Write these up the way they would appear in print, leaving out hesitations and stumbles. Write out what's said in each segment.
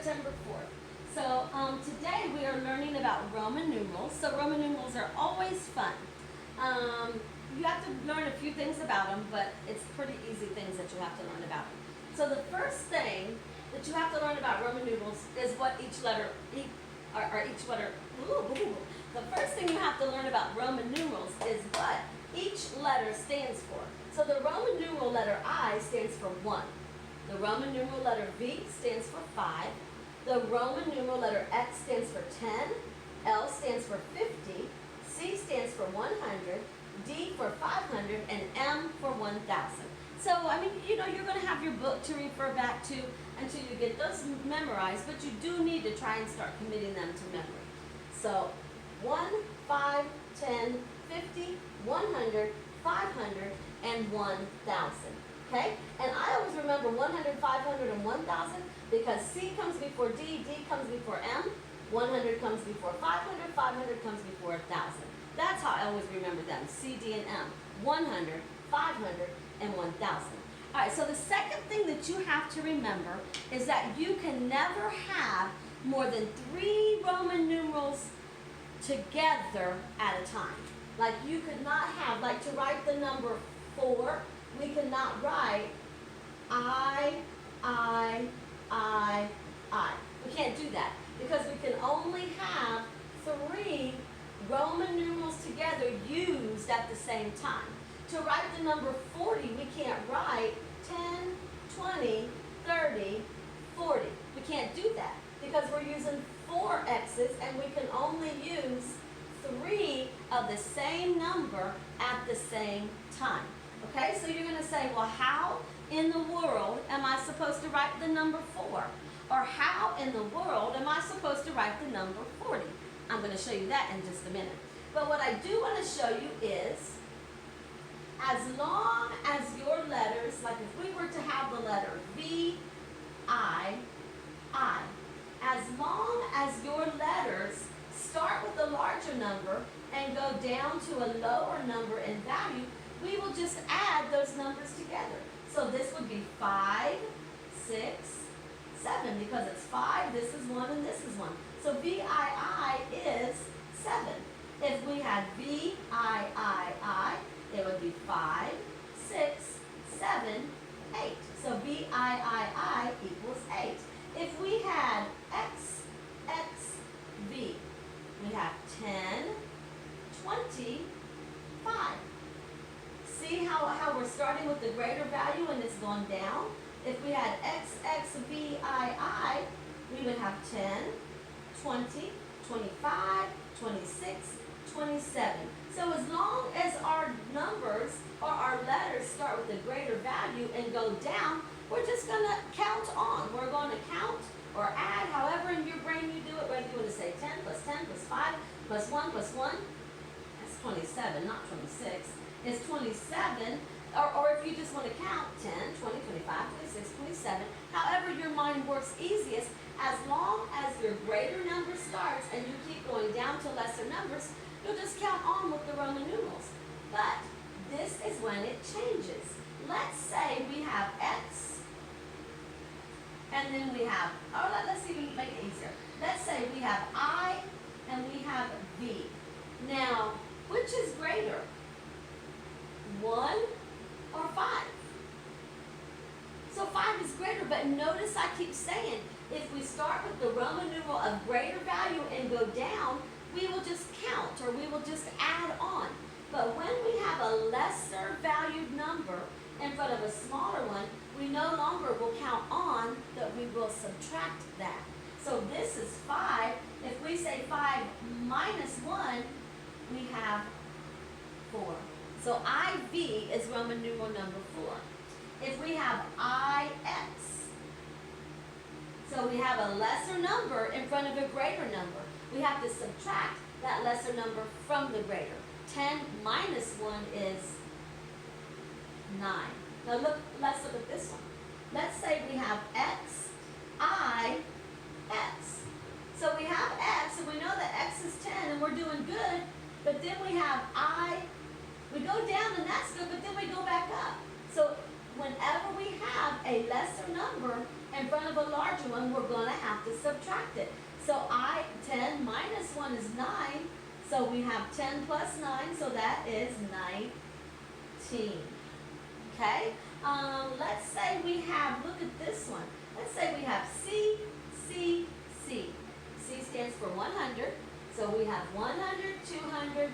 September 4th. So today we are learning about Roman numerals. So Roman numerals are always fun. You have to learn a few things about them, but it's pretty easy things that you have to learn about them. So the first thing that you have to learn about Roman numerals is what each letter, the first thing you have to learn about Roman numerals is what each letter stands for. So the Roman numeral letter I stands for 1. The Roman numeral letter V stands for 5. The Roman numeral letter X stands for 10. L stands for 50. C stands for 100. D for 500. And M for 1,000. So, you're going to have your book to refer back to until you get those memorized, but you do need to try and start committing them to memory. So, 1, 5, 10, 50, 100, 500, and 1,000. Okay? And I always remember 100, 500, and 1,000 because C comes before D, D comes before M, 100 comes before 500, 500 comes before 1,000. That's how I always remember them, C, D, and M. 100, 500, and 1,000. All right, so the second thing that you have to remember is that you can never have more than 3 Roman numerals together at a time. Like you could not have, like to write the number 4, we cannot write I. We can't do that because we can only have 3 Roman numerals together used at the same time. To write the number 40, we can't write 10, 20, 30, 40. We can't do that because we're using 4 X's and we can only use 3 of the same number at the same time. Okay, so you're going to say, well, how in the world am I supposed to write the number 4? Or how in the world am I supposed to write the number 40? I'm going to show you that in just a minute. But what I do want to show you is, as long as your letters, like if we were to have the letter V, I, as long as your letters start with a larger number and go down to a lower number in value, we will just add those numbers together. So this would be 5, 6, 7, because it's 5, this is 1, and this is 1. So VII is 7. If we had VIII, it would be 5, 6, 7, 8. So VIII equals 8. If we had XXV, we have 10, 20, 5. See how we're starting with the greater value and it's gone down? If we had XXVII, we would have 10, 20, 25, 26, 27. So as long as our numbers or our letters start with a greater value and go down, we're just going to count on. We're going to count or add, however in your brain you do it, whether you want to say 10 plus 10 plus 5 plus 1 plus 1, that's 27, not 26. It's 27, or if you just want to count 10, 20, 25, 26, 27, however your mind works easiest, as long as your greater number starts and you keep going down to lesser numbers, you'll just count on with the Roman numerals. But this is when it changes. Let's say we have X, and then we have, let's even make it easier. Let's say we have I, and we have V. Now, which is greater? 1 or 5? So 5 is greater, but notice I keep saying, if we start with the Roman numeral of greater value and go down, we will just count or we will just add on. But when we have a lesser valued number in front of a smaller one, we no longer will count on, but we will subtract that. So this is 5. If we say 5 minus 1, we have 4. So IV is Roman numeral number 4. If we have IX, so we have a lesser number in front of a greater number, we have to subtract that lesser number from the greater. 10 minus 1 is 9. Now let's look at this one. Let's say we have X, I, X. So we have X, and we know that X is 10, and we're doing good, but then we have I. We go down, and that's good, but then we go back up. So whenever we have a lesser number in front of a larger one, we're going to have to subtract it. So 10 minus 1 is 9. So we have 10 plus 9, so that is 19. Okay? Let's say we have, look at this one. Let's say we have C, C, C. C stands for 100. So we have 100, 200,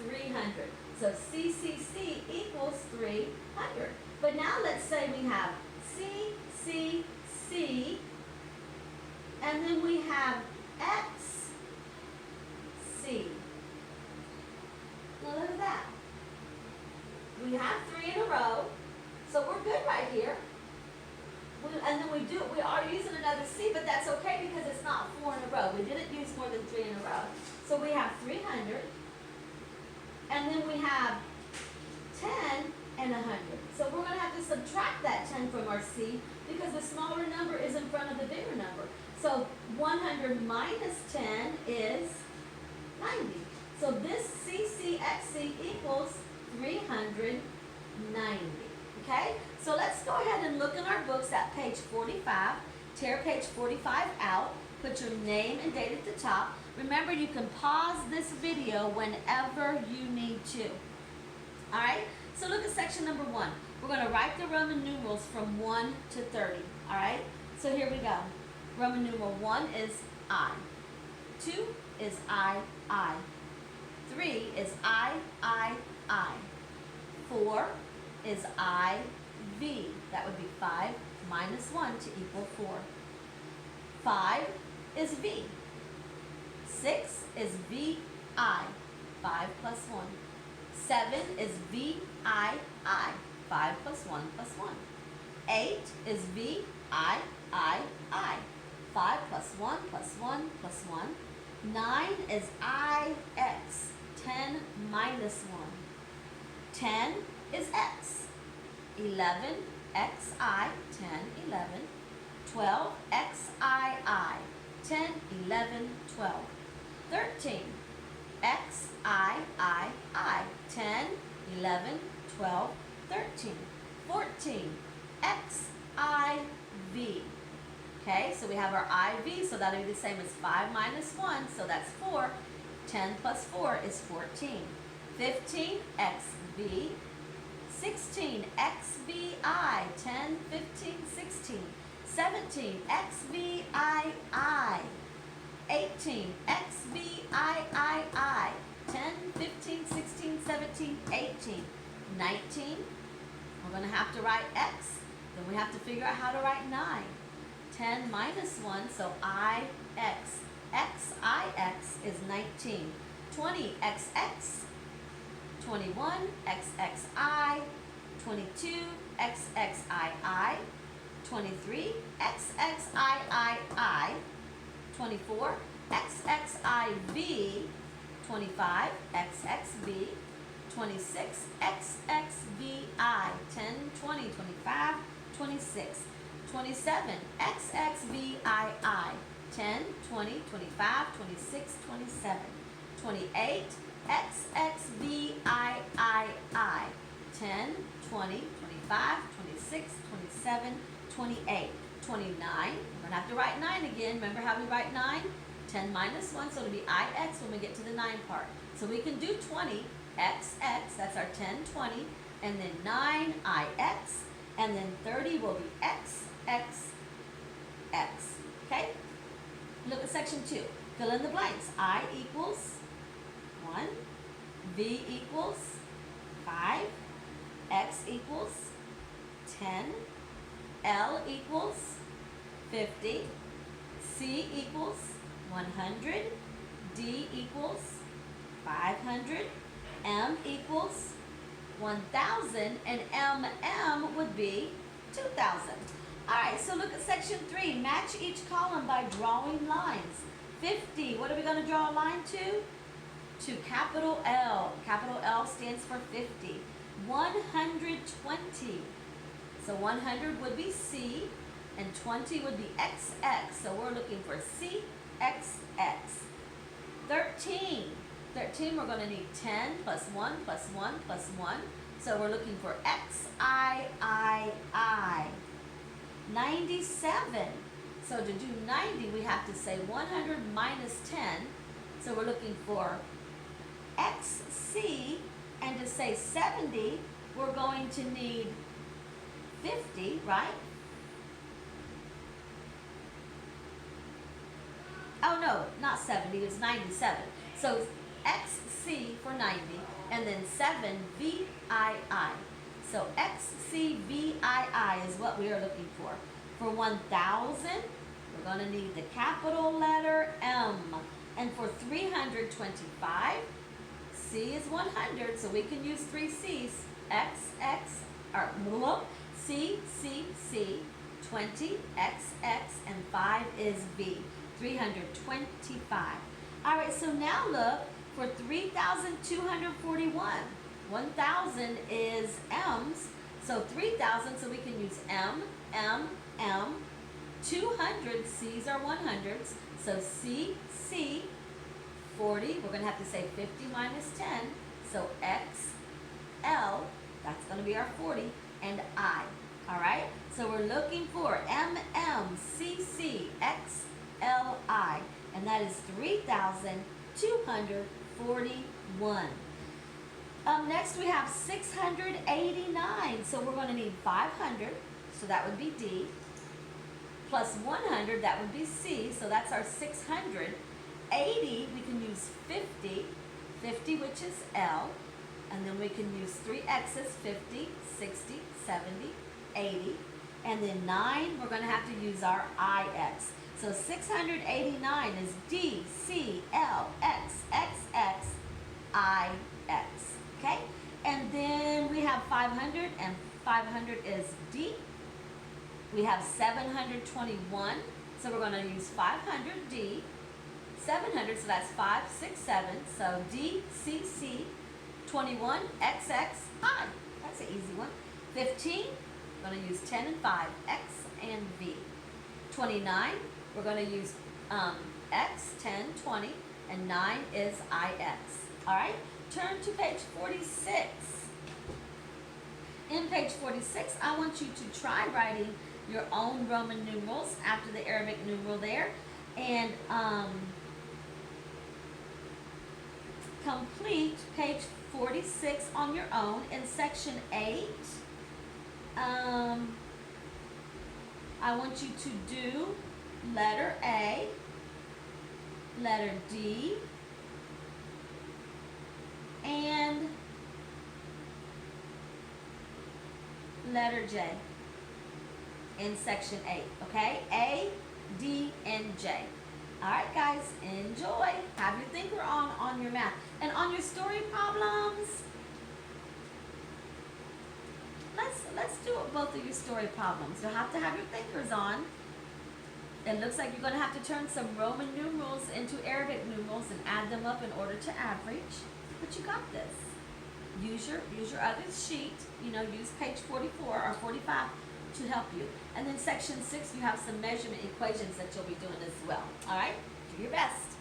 300. So C, C, C equals 300. But now let's say we have C, C, C, and then we have X, C. Now look at that. We have 3 in a row, so we're good right here. And then we are using another C, but that's okay because it's not 4 in a row. We didn't use more than 3 in a row. So we have 300, and then we have 10 and 100. So we're going to have to subtract that 10 from our C because the smaller number is in front of the bigger number. So 100 minus 10 is 90. So this CCXC equals 390. Okay? So let's go ahead and look in our books at page 45. Tear page 45 out. Put your name and date at the top. Remember, you can pause this video whenever you need to. Alright? So look at section number 1. We're going to write the Roman numerals from 1 to 30. Alright? So here we go. Roman numeral 1 is I. 2 is I. 3 is I. 4 is IV. That would be 5 minus 1 to equal 4. 5 is V. 6 is VI. 5 plus 1. 7 is VII. 5 plus 1 plus 1. 8 is VIII. 5 plus 1 plus 1 plus 1. 9 is IX. 10 minus 1. 10 is X. 11 XI. 10, 11. 12 XII. 10, 11, 12. 13 XIII. 10, 11, 12, 13. 14 XIV. Okay, so we have our IV, so that'll be the same as 5 minus 1, so that's 4. 10 plus 4 is 14. 15 XV. 16 XVI. 10, 15, 16. 17 XVII. 18 XVIII. 10, 15, 16, 17, 18. 19, we're going to have to write X. Then we have to figure out how to write 9. 10 minus 1, so IX. XIX is 19. 20 XX. 21 XXI. 22 XXII. 23 XXIII. 24 XXIV. 25 XXV. 26 XXVI. 10, 20, 25, 26. 27 XXVII. 10, 20, 25, 26, 27. 28 XXVIII. 10, 20, 25, 26, 27, 28. 29, we're going to have to write 9 again. Remember how we write 9? 10 minus 1, so it'll be IX when we get to the 9 part. So we can do 20 XX, that's our 10, 20, and then 9 IX, and then 30 will be XXX. Okay? Look at section 2. Fill in the blanks. I equals 1, V equals 5, X equals 10, L equals 50, C equals 100, D equals 500, M equals 1,000, and MM would be 2,000. Alright, so look at section 3. Match each column by drawing lines. 50, what are we going to draw a line to? To capital L. Capital L stands for 50. 120. So 100 would be C, and 20 would be XX. So we're looking for CXX. 13. 13, we're going to need 10 plus 1 plus 1 plus 1. So we're looking for XIII. 97. So to do 90, we have to say 100 minus 10. So we're looking for XC, and to say 70, we're going to need 50, right? Oh no, not 70, it's 97. So XC for 90, and then 7 VII. So XCVII is what we are looking for. For 1,000, we're going to need the capital letter M. And for 325, C is 100, so we can use 3 C's. C, 20, XX, and 5 is V. 325. All right, so now look for 3,241. 1,000 is M's, so 3,000, so we can use M. 200 C's are 100s, so C, 40, we're going to have to say 50 minus 10, so X, L, that's going to be our 40, and I. All right, so we're looking for MMCCXLI, and that is 3,241. Next we have 689, so we're going to need 500, so that would be D, plus 100, that would be C, so that's our 600. 80, we can use 50, which is L, and then we can use 3 X's, 50, 60, 70, 80, and then 9, we're going to have to use our IX. So 689 is D, C, L, X, X, X, I, X, okay? And then we have 500, and 500 is D. We have 721, so we're going to use 500, D. 700, so that's 5, 6, 7, so D, C, C. 21, XX, I. That's an easy one. 15, we're going to use 10 and 5, X and V. 29, we're going to use X, 10, 20, and 9 is IX. All right, turn to page 46. In page 46, I want you to try writing your own Roman numerals after the Arabic numeral there, and complete page 46 on your own. In section 8, I want you to do letter A, letter D, and letter J in section 8, okay? A, D, and J. All right, guys, enjoy. Have your thinker on your math. And on your story problems, let's do both of your story problems. You'll have to have your thinkers on. It looks like you're going to have to turn some Roman numerals into Arabic numerals and add them up in order to average. But you got this. Use your other sheet. Use page 44 or 45 to help you. And then section 6, you have some measurement equations that you'll be doing as well. All right? Do your best.